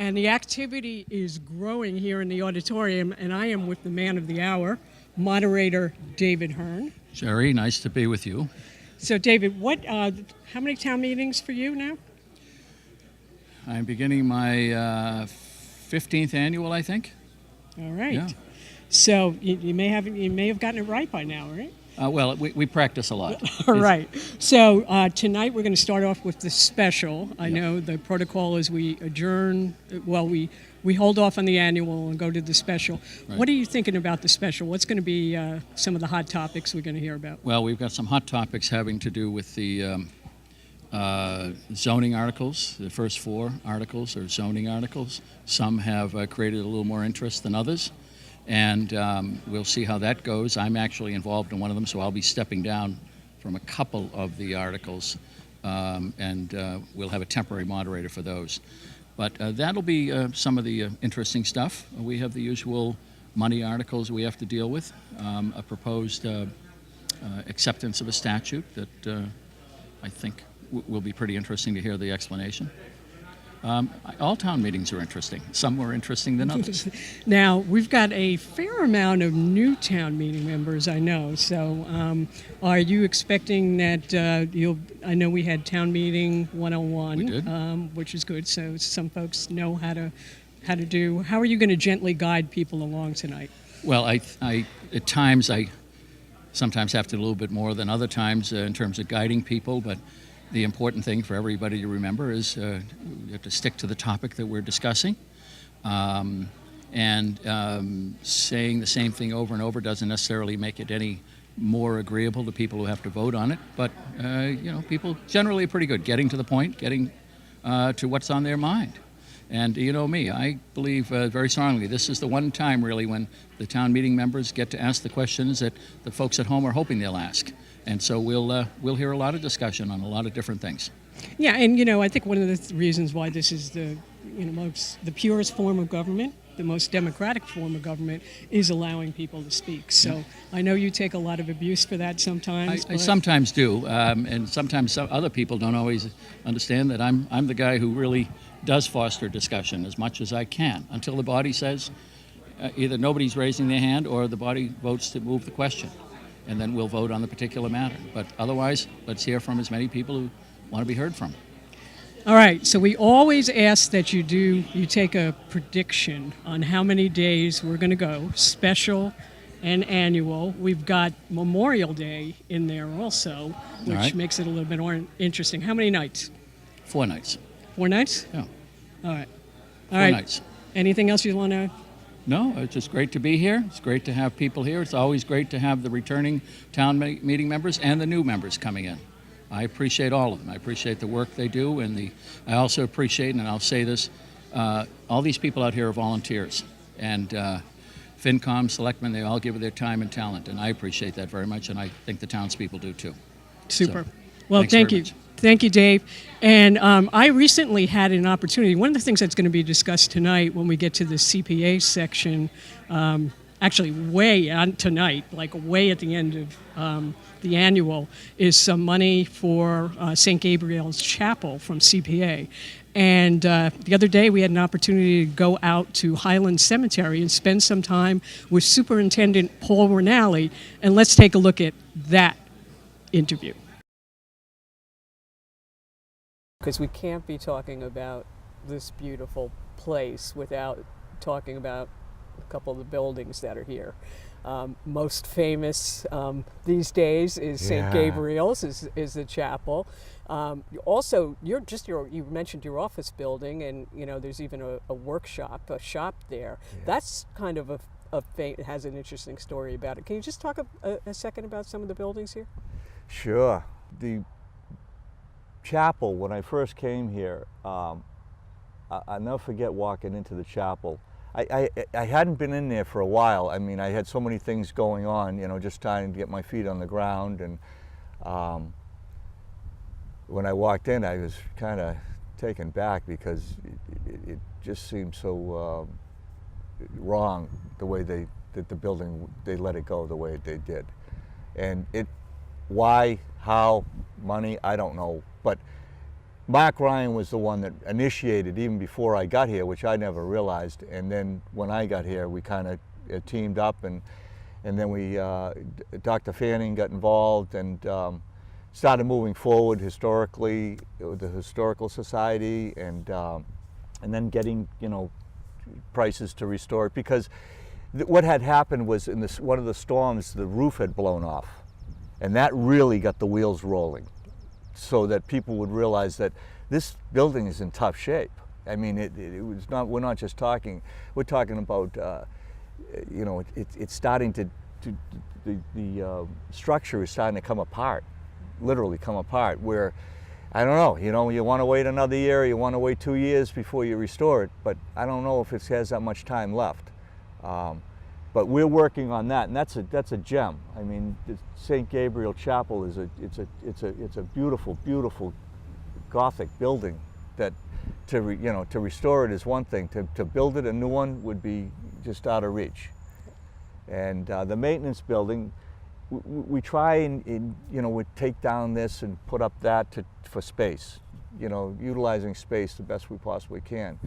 and the activity is growing here in the auditorium, and I am with the man of the hour, moderator David Hearn. Jerry, nice to be with you. So, David, how many town meetings for you now? I'm beginning my 15th annual, I think. All right. Yeah. So you may have gotten it right by now, right? Well, we practice a lot. All right. So tonight we're going to start off with the special. I know the protocol is we adjourn. Well, we hold off on the annual and go to the special. Right. What are you thinking about the special? What's going to be some of the hot topics we're going to hear about? Well, we've got some hot topics having to do with the zoning articles. The first 4 articles are zoning articles. Some have created a little more interest than others. And we'll see how that goes. I'm actually involved in one of them, so I'll be stepping down from a couple of the articles, and we'll have a temporary moderator for those. But that'll be some of the interesting stuff. We have the usual money articles we have to deal with, a proposed acceptance of a statute that I think will be pretty interesting to hear the explanation. All town meetings are interesting. Some more interesting than others. Now, we've got a fair amount of new town meeting members, I know. So are you expecting that I know we had town meeting 101. We did. Which is good. So some folks know how to do. How are you going to gently guide people along tonight? Well, I at times I sometimes have to do a little bit more than other times in terms of guiding people, but the important thing for everybody to remember is you have to stick to the topic that we're discussing. And saying the same thing over and over doesn't necessarily make it any more agreeable to people who have to vote on it. But, people generally are pretty good getting to the point, getting to what's on their mind. And you know me, I believe very strongly this is the one time really when the town meeting members get to ask the questions that the folks at home are hoping they'll ask. And so we'll hear a lot of discussion on a lot of different things. Yeah, and I think one of the reasons why this is the purest form of government, the most democratic form of government, is allowing people to speak. So I know you take a lot of abuse for that sometimes. I sometimes do, and sometimes some other people don't always understand that I'm the guy who really does foster discussion as much as I can until the body says either nobody's raising their hand or the body votes to move the question. And then we'll vote on the particular matter. But otherwise, let's hear from as many people who want to be heard from. All right, so we always ask that you take a prediction on how many days we're going to go, special and annual. We've got Memorial Day in there also, which makes it a little bit more interesting. How many nights? 4 nights. 4 nights? Yeah. All right. 4 nights. Anything else you want to? No, it's just great to be here. It's great to have people here. It's always great to have the returning town meeting members and the new members coming in. I appreciate all of them. I appreciate the work they do, and I also appreciate, and I'll say this, all these people out here are volunteers. And FinCom, selectmen, they all give their time and talent, and I appreciate that very much, and I think the townspeople do too. Super. So, well, thank you. Much. Thank you, Dave. And I recently had an opportunity. One of the things that's going to be discussed tonight when we get to the CPA section, actually way on tonight, like way at the end of the annual, is some money for St. Gabriel's Chapel from CPA. And the other day we had an opportunity to go out to Highland Cemetery and spend some time with Superintendent Paul Rinaldi. And let's take a look at that interview. Because we can't be talking about this beautiful place without talking about a couple of the buildings that are here. Most famous these days is St. Gabriel's, is the chapel. Also, you mentioned your office building, and there's even a shop there. Yeah. That's kind of has an interesting story about it. Can you just talk a second about some of the buildings here? Sure. The chapel, when I first came here, I'll never forget walking into the chapel. I hadn't been in there for a while. I mean, I had so many things going on, just trying to get my feet on the ground. And when I walked in, I was kind of taken back because it just seemed so wrong the way the building, they let it go the way they did. And why, how, money, I don't know. But Mark Ryan was the one that initiated even before I got here, which I never realized. And then when I got here, we kind of teamed up, and then Dr. Fanning got involved and started moving forward historically with the Historical Society, and then getting, prices to restore it, because what had happened was in one of the storms, the roof had blown off, and that really got the wheels rolling, so that people would realize that this building is in tough shape. I mean, it was not. We're not just talking. We're talking about, it's starting to the structure is starting to come apart, literally come apart. Where, I don't know. You want to wait another year, you want to wait 2 years before you restore it, but I don't know if it has that much time left. But we're working on that, and that's a gem. I mean, the St. Gabriel Chapel is a beautiful, beautiful Gothic building. That to restore it is one thing. To build it a new one would be just out of reach. And the maintenance building, we try and we take down this and put up that for space. Utilizing space the best we possibly can.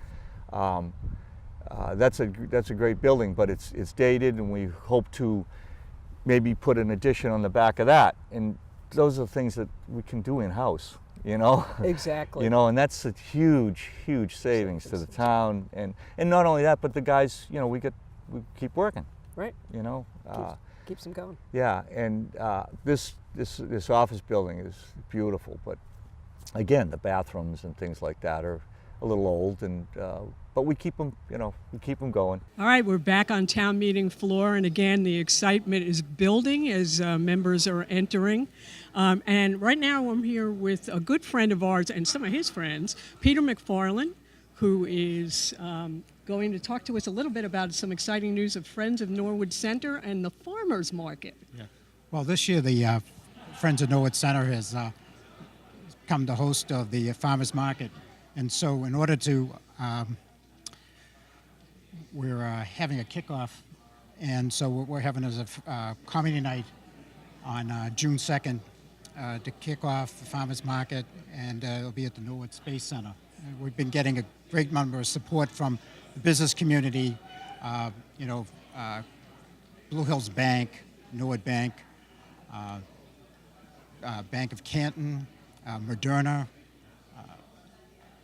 That's a great building, but it's dated, and we hope to maybe put an addition on the back of that. And those are things that we can do in-house, Exactly. And that's a huge, huge savings to the town. And not only that, but the guys, we keep working. Right. Keeps them going. Yeah, and this office building is beautiful, but again, the bathrooms and things like that are a little old, and but we keep them, going. All right, we're back on town meeting floor, and again, the excitement is building as members are entering. And right now, I'm here with a good friend of ours and some of his friends, Peter McFarland, who is going to talk to us a little bit about some exciting news of Friends of Norwood Center and the Farmers Market. Yeah. Well, this year the Friends of Norwood Center has come to host of the Farmers Market, and so in order to we're having a kickoff, and so what we're having is a comedy night on June 2nd to kick off the Farmers Market, and it'll be at the Norwood Space Center. We've been getting a great number of support from the business community, Blue Hills Bank, Norwood Bank, Bank of Canton, Moderna,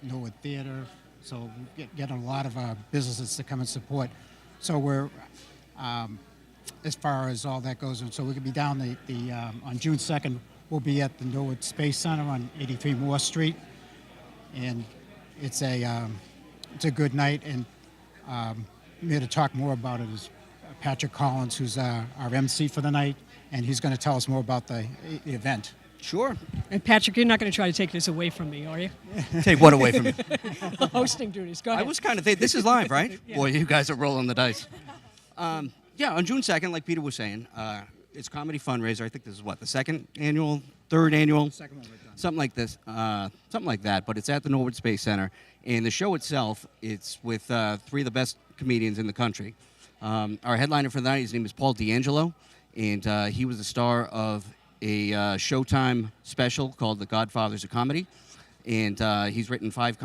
Norwood Theater. So we're getting a lot of businesses to come and support. So we're, as far as all that goes, and so we could be down on June 2nd, we'll be at the Norwood Space Center on 83 Moore Street, and it's a good night. And here to talk more about it is Patrick Collins, who's our MC for the night, and he's going to tell us more about the event. Sure. And Patrick, you're not going to try to take this away from me, are you? Take what away from me? The hosting duties. Go I ahead. was kind of thinking, this is live, right? Yeah. Boy, you guys are rolling the dice. Yeah, on June 2nd, like Peter was saying, it's a comedy fundraiser. I think this is what, the second annual, third annual? Second one we've done. Something like this, something like that, but it's at the Norwood Space Center. And the show itself, it's with three of the best comedians in the country. Our headliner for the night, his name is Paul D'Angelo, and he was the star of a Showtime special called The Godfathers of Comedy. And he's written 5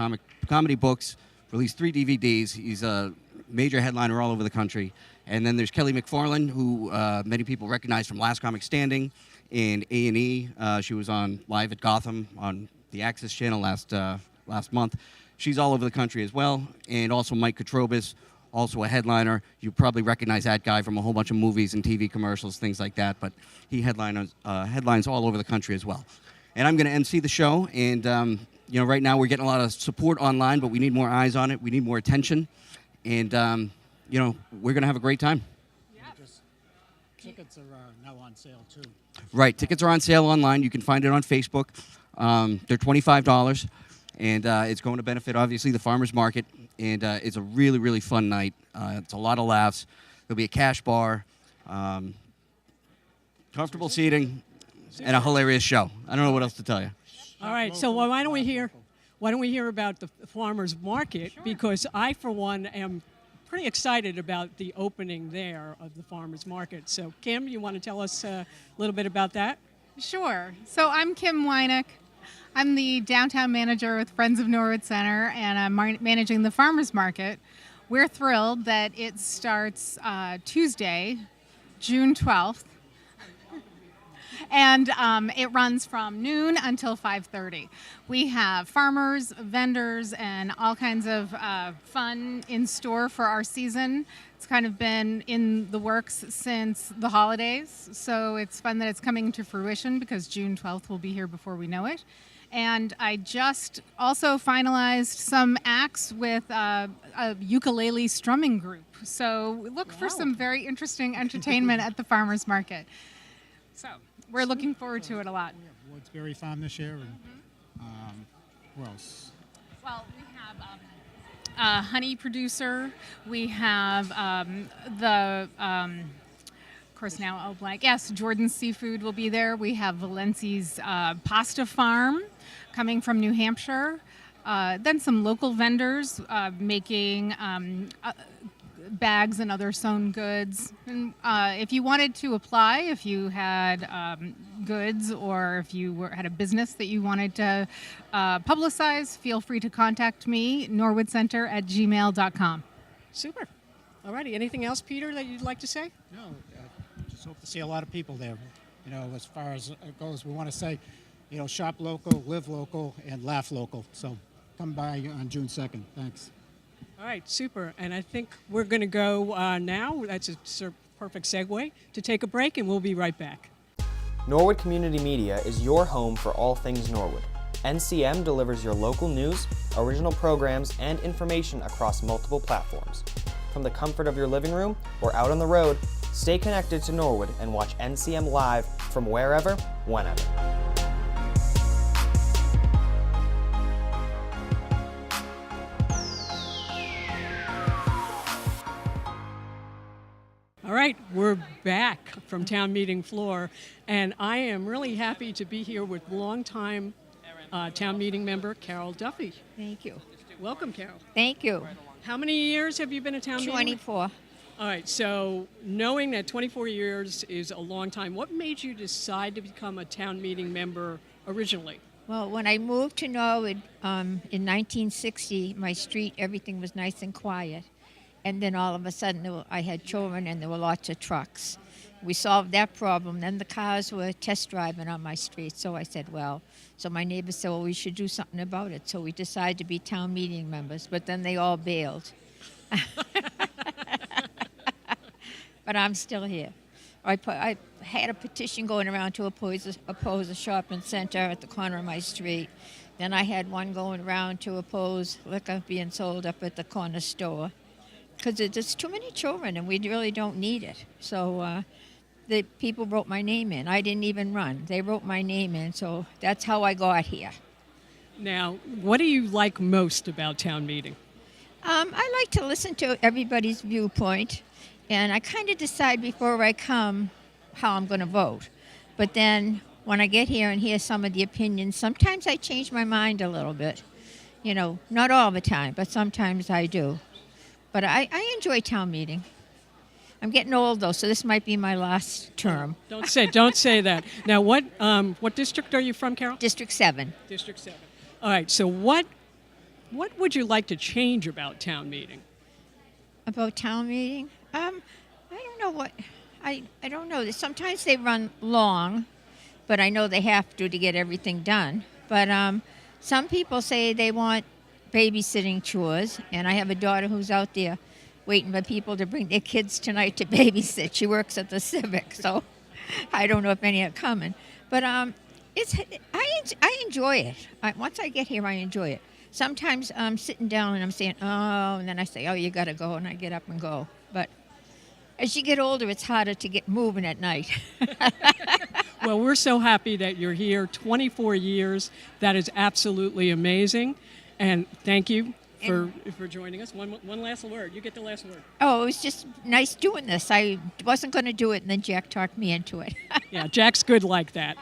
comedy books, released 3 DVDs. He's a major headliner all over the country. And then there's Kelly McFarland, who many people recognize from Last Comic Standing and A&E. She was on Live at Gotham on the Access Channel last month. She's all over the country as well. And also Mike Katrobis, also a headliner. You probably recognize that guy from a whole bunch of movies and TV commercials, things like that. But he headlines all over the country as well. And I'm going to MC the show. And right now we're getting a lot of support online, but we need more eyes on it. We need more attention. And we're going to have a great time. Tickets are now on sale too. Right, tickets are on sale online. You can find it on Facebook. They're $25, and it's going to benefit, obviously, the farmers market. And it's a really, really fun night. It's a lot of laughs. There'll be a cash bar, comfortable seating, and a hilarious show. I don't know what else to tell you. All right, so why don't we hear about the farmers market? Sure. Because I, for one, am pretty excited about the opening there of the farmers market. So, Kim, you want to tell us a little bit about that? Sure. So I'm Kim Weineck. I'm the downtown manager with Friends of Norwood Center, and I'm managing the farmers market. We're thrilled that it starts Tuesday, June 12th, and it runs from noon until 5:30. We have farmers, vendors, and all kinds of fun in store for our season. It's kind of been in the works since the holidays, so it's fun that it's coming to fruition because June 12th will be here before we know it. And I just also finalized some acts with a ukulele strumming group. So look for some very interesting entertainment at the farmers market. So we're looking forward to it a lot. We have Woodsbury Farm this year, and who else? Well, we have a honey producer. We have of course, now I'll blank. Yes, Jordan's Seafood will be there. We have Valenci's Pasta Farm coming from New Hampshire. Then some local vendors making bags and other sewn goods. And if you wanted to apply, if you had goods or if you had a business that you wanted to publicize, feel free to contact me, norwoodcenter@gmail.com. Super. All righty. Anything else, Peter, that you'd like to say? No, just hope to see a lot of people there. You know, as far as it goes, we want to say, you know, shop local, live local, and laugh local. So come by on June 2nd. Thanks. All right, super. And I think we're going to go now. That's a perfect segue to take a break, and we'll be right back. Norwood Community Media is your home for all things Norwood. NCM delivers your local news, original programs, and information across multiple platforms. From the comfort of your living room or out on the road, stay connected to Norwood and watch NCM live from wherever, whenever. All right, we're back from town meeting floor, and I am really happy to be here with longtime town meeting member Carol Duffy. Thank you. Welcome, Carol. Thank you. How many years have you been a town meeting? 24. All right, so knowing that 24 years is a long time, what made you decide to become a town meeting member originally? Well, when I moved to Norwood in 1960, my street, everything was nice and quiet. And then all of a sudden, I had children and there were lots of trucks. We solved that problem. Then the cars were test driving on my street. So I said, well, so my neighbors said, well, we should do something about it. So we decided to be town meeting members, but then they all bailed. But I'm still here. I had a petition going around to oppose a shopping center at the corner of my street. Then I had one going around to oppose liquor being sold up at the corner store. Because there's too many children and we really don't need it. So the people wrote my name in. I didn't even run. They wrote my name in, so that's how I got here. Now, what do you like most about town meeting? I like to listen to everybody's viewpoint, and I kind of decide before I come how I'm going to vote. But then when I get here and hear some of the opinions, sometimes I change my mind a little bit. You know, not all the time, but sometimes I do. But I enjoy town meeting. I'm getting old, though, so this might be my last term. Don't say that. Now, what district are you from, Carol? District 7. District 7. All right, so what would you like to change about town meeting? About town meeting? I don't know what... I don't know. Sometimes they run long, but I know they have to get everything done. But some people say they want babysitting chores, and I have a daughter who's out there waiting for people to bring their kids tonight to babysit. She works at the Civic, so I don't know if any are coming. But I enjoy it. Once I get here, I enjoy it. Sometimes I'm sitting down and I'm saying, oh, and then I say, oh, you got to go, and I get up and go. But as you get older, it's harder to get moving at night. Well, we're so happy that you're here. 24 years. That is absolutely amazing. And thank you for joining us. One last word. You get the last word. Oh, it was just nice doing this. I wasn't going to do it, and then Jack talked me into it. Yeah, Jack's good like that.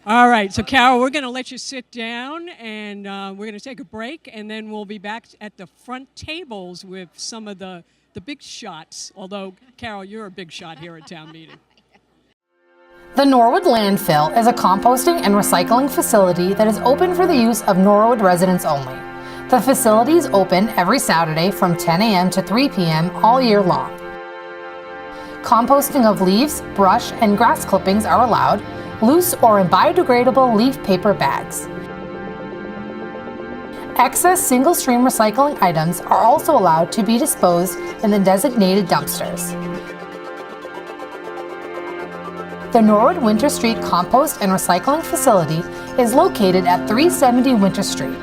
All right, so Carol, we're going to let you sit down, and we're going to take a break, and then we'll be back at the front tables with some of the big shots. Although, Carol, you're a big shot here at town meeting. The Norwood Landfill is a composting and recycling facility that is open for the use of Norwood residents only. The facility is open every Saturday from 10 a.m. to 3 p.m. all year long. Composting of leaves, brush, and grass clippings are allowed, loose or in biodegradable leaf paper bags. Excess single-stream recycling items are also allowed to be disposed in the designated dumpsters. The Norwood Winter Street Compost and Recycling Facility is located at 370 Winter Street.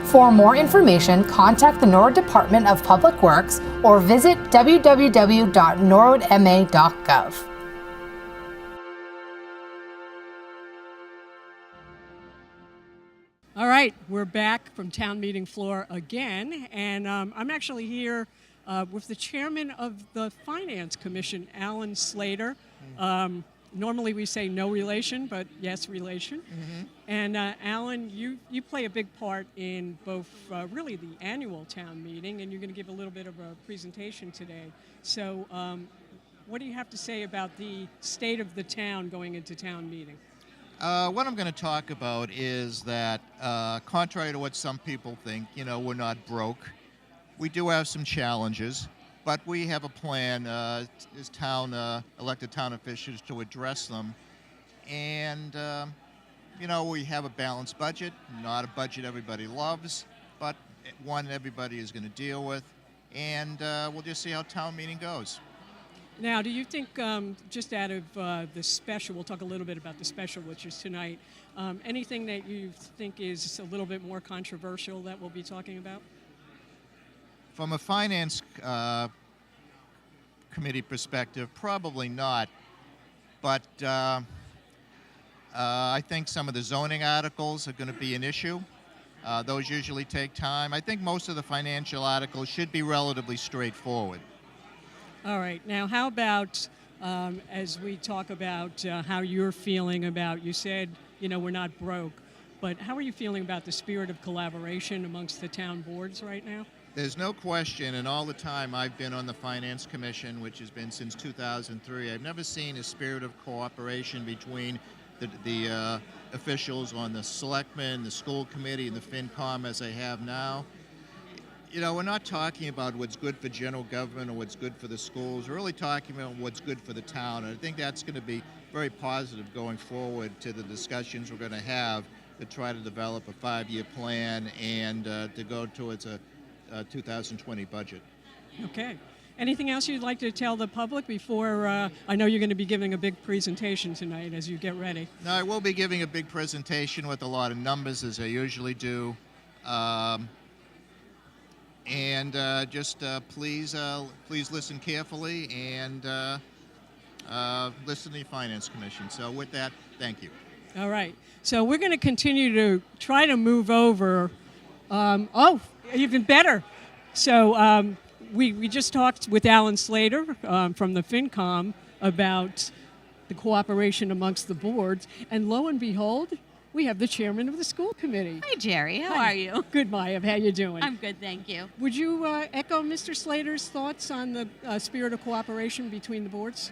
For more information, contact the Norwood Department of Public Works or visit www.norwoodma.gov. All right, we're back from town meeting floor again, and I'm actually here with the chairman of the Finance Commission, Alan Slater. Normally we say no relation, but yes, relation. Mm-hmm. And Alan, you play a big part in both really the annual town meeting, and you're going to give a little bit of a presentation today. So what do you have to say about the state of the town going into town meeting? What I'm going to talk about is that, contrary to what some people think, we're not broke. We do have some challenges, but we have a plan as elected town officials to address them. And, we have a balanced budget, not a budget everybody loves, but one everybody is going to deal with. And we'll just see how town meeting goes. Now, do you think, just out of the special, we'll talk a little bit about the special, which is tonight, anything that you think is a little bit more controversial that we'll be talking about? From a finance committee perspective, probably not. But I think some of the zoning articles are going to be an issue. Those usually take time. I think most of the financial articles should be relatively straightforward. All right. Now, how about as we talk about how you're feeling about, you said, we're not broke, but how are you feeling about the spirit of collaboration amongst the town boards right now? There's no question, and all the time I've been on the Finance Commission, which has been since 2003, I've never seen a spirit of cooperation between the officials on the selectmen, the school committee, and the FinCom as I have now. We're not talking about what's good for general government or what's good for the schools. We're really talking about what's good for the town. And I think that's going to be very positive going forward to the discussions we're going to have to try to develop a 5-year plan and to go towards a 2020 budget. Okay. Anything else you'd like to tell the public before, I know you're going to be giving a big presentation tonight as you get ready. No, I will be giving a big presentation with a lot of numbers as I usually do. And please listen carefully and listen to the Finance Commission. So with that, thank you. All right. So we're going to continue to try to move over. Even better. So we just talked with Alan Slater from the FinCom about the cooperation amongst the boards. And lo and behold, we have the chairman of the school committee. Hi, Jerry. How Hi. are you? Good, Maya. How you doing? I'm good, thank you. Would you echo Mr. Slater's thoughts on the spirit of cooperation between the boards?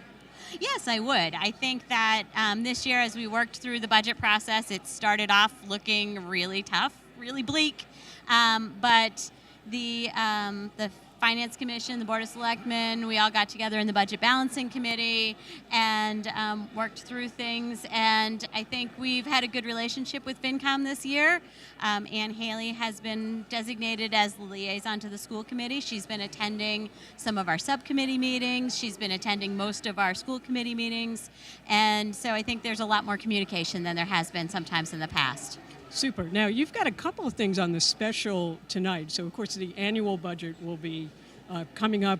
Yes, I would. I think that this year, as we worked through the budget process, it started off looking really tough, really bleak. But the Finance Commission, the Board of Selectmen, we all got together in the Budget Balancing Committee and worked through things. And I think we've had a good relationship with FinCom this year. Ann Haley has been designated as the liaison to the school committee. She's been attending some of our subcommittee meetings. She's been attending most of our school committee meetings. And so I think there's a lot more communication than there has been sometimes in the past. Super. Now, you've got a couple of things on the special tonight. So, of course, the annual budget will be coming up.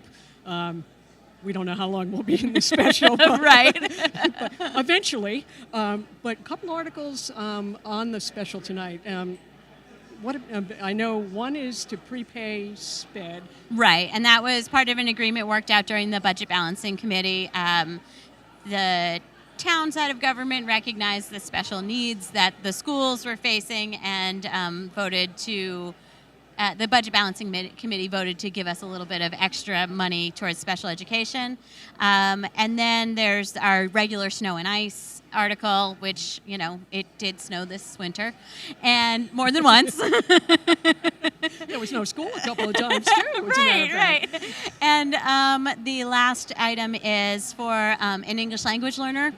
We don't know how long we'll be in the special. Right. But eventually. But a couple articles on the special tonight. I know one is to prepay SPED. Right, and that was part of an agreement worked out during the Budget Balancing Committee. The town side of government recognized the special needs that the schools were facing and voted to, the Budget Balancing Committee voted to give us a little bit of extra money towards special education. And then there's our regular snow and ice article, which, you know, it did snow this winter, and more than once. There was no school a couple of times, too. as a matter of fact. Right. And the last item is for an English language learner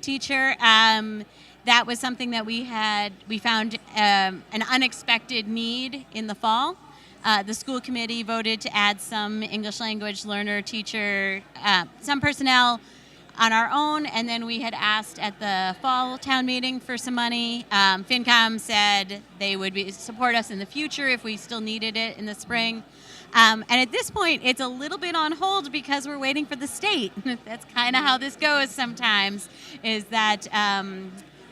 teacher. That was something that we found an unexpected need in the fall. The school committee voted to add some English language learner teacher, some personnel on our own, and then we had asked at the fall town meeting for some money. FinCom said they would support us in the future if we still needed it in the spring. And at this point, it's a little bit on hold because we're waiting for the state. That's kind of how this goes sometimes, is that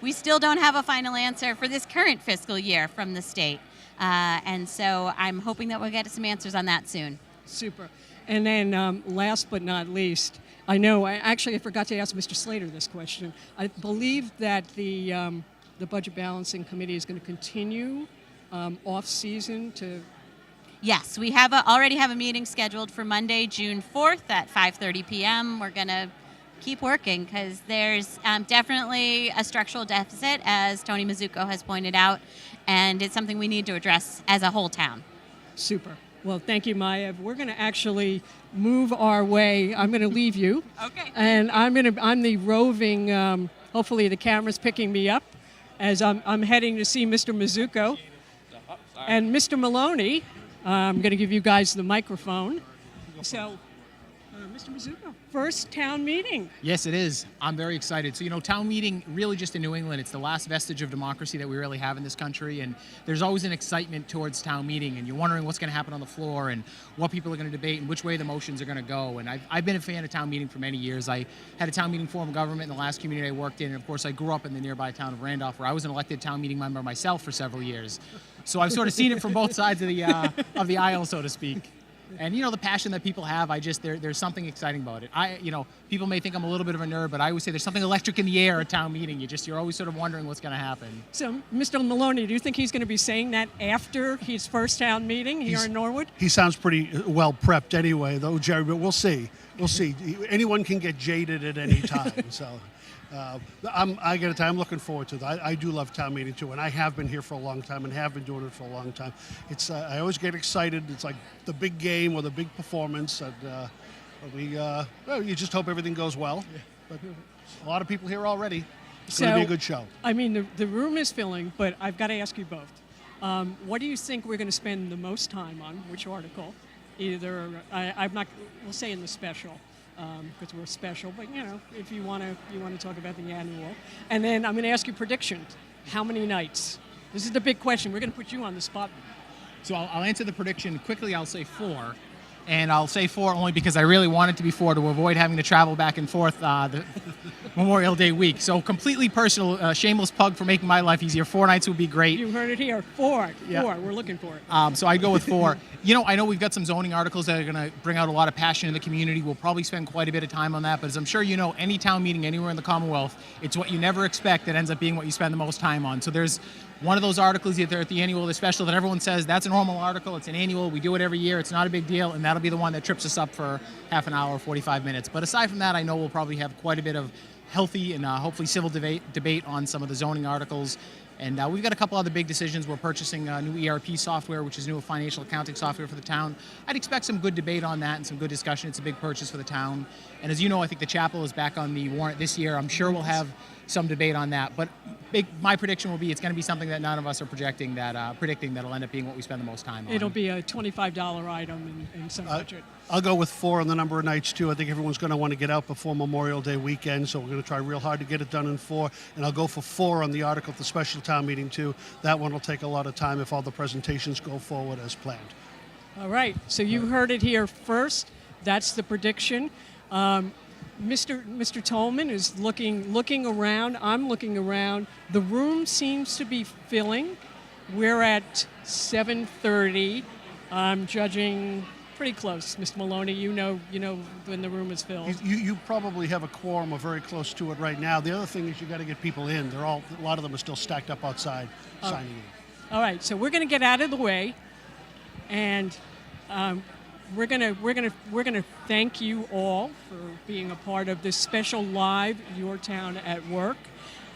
we still don't have a final answer for this current fiscal year from the state. And so I'm hoping that we'll get some answers on that soon. Super. And then last but not least, I forgot to ask Mr. Slater this question. I believe that the Budget Balancing Committee is going to continue off-season to... Yes, we already have a meeting scheduled for Monday, June 4th at 5:30 p.m. We're going to keep working because there's definitely a structural deficit, as Tony Mizuko has pointed out, and it's something we need to address as a whole town. Super. Well, thank you, Maya. We're going to actually move our way. I'm going to leave you. Okay. And I'm the roving, hopefully the camera's picking me up as I'm heading to see Mr. Mizuko. And Mr. Maloney, I'm going to give you guys the microphone. So, Mr. Mizuko, first town meeting. Yes, it is. I'm very excited. So, town meeting, really just in New England, it's the last vestige of democracy that we really have in this country. And there's always an excitement towards town meeting. And you're wondering what's going to happen on the floor and what people are going to debate and which way the motions are going to go. And I've been a fan of town meeting for many years. I had a town meeting form of government in the last community I worked in. And, of course, I grew up in the nearby town of Randolph, where I was an elected town meeting member myself for several years. So I've sort of seen it from both sides of the aisle, so to speak. And the passion that people have, there's something exciting about it. People may think I'm a little bit of a nerd, but I always say there's something electric in the air at town meeting. You're always sort of wondering what's going to happen. So, Mr. Maloney, do you think he's going to be saying that after his first town meeting here in Norwood? He sounds pretty well prepped anyway, though, Jerry, but we'll see. We'll see. Anyone can get jaded at any time, so... I got to tell you, I'm looking forward to that. I do love town meeting too, and I have been here for a long time and have been doing it for a long time. It's I always get excited. It's like the big game or the big performance, and you just hope everything goes well. But a lot of people here already. It's going to be a good show. I mean, the room is filling, but I've got to ask you both. What do you think we're going to spend the most time on? Which article? Either we'll say in the special. Because we're special, but if you want to talk about the annual, and then I'm going to ask you predictions. How many nights? This is the big question. We're going to put you on the spot. So I'll answer the prediction quickly. I'll say 4, and I'll say 4 only because I really want it to be 4 to avoid having to travel back and forth the Memorial Day week. So completely personal, shameless plug for making my life easier. 4 nights would be great. You heard it here. 4. Yeah. 4. We're looking for it. So I'd go with 4. I know we've got some zoning articles that are going to bring out a lot of passion in the community. We'll probably spend quite a bit of time on that. But as I'm sure you know, any town meeting anywhere in the Commonwealth, it's what you never expect that ends up being what you spend the most time on. So there's one of those articles either at the annual or the special that everyone says, that's a normal article, it's an annual, we do it every year, it's not a big deal, and that'll be the one that trips us up for half an hour, 45 minutes. But aside from that, I know we'll probably have quite a bit of healthy and hopefully civil debate on some of the zoning articles. And we've got a couple other big decisions. We're purchasing new ERP software, which is new financial accounting software for the town. I'd expect some good debate on that and some good discussion. It's a big purchase for the town. And as you know, I think the chapel is back on the warrant this year. I'm sure we'll have some debate on that. But my prediction will be it's going to be something that none of us are predicting that'll end up being what we spend the most time on. It'll be a $25 item in some budget. I'll go with 4 on the number of nights, too. I think everyone's going to want to get out before Memorial Day weekend, so we're going to try real hard to get it done in 4. And I'll go for 4 on the article at the special town meeting, too. That one will take a lot of time if all the presentations go forward as planned. All right. So you heard it here first. That's the prediction. Mr. Tolman is looking around. I'm looking around. The room seems to be filling. We're at 7:30. I'm judging pretty close. Mr. Maloney, you know when the room is filled. You probably have a quorum or very close to it right now. The other thing is you got to get people in. A lot of them are still stacked up outside signing in. All right. So we're going to get out of the way, and we're gonna thank you all for being a part of this special live Your Town at Work.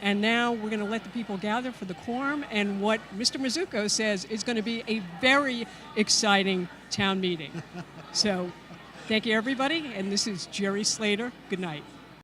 And now we're going to let the people gather for the quorum and what Mr. Mizuko says is going to be a very exciting town meeting. So thank you, everybody. And this is Jerry Slater. Good night.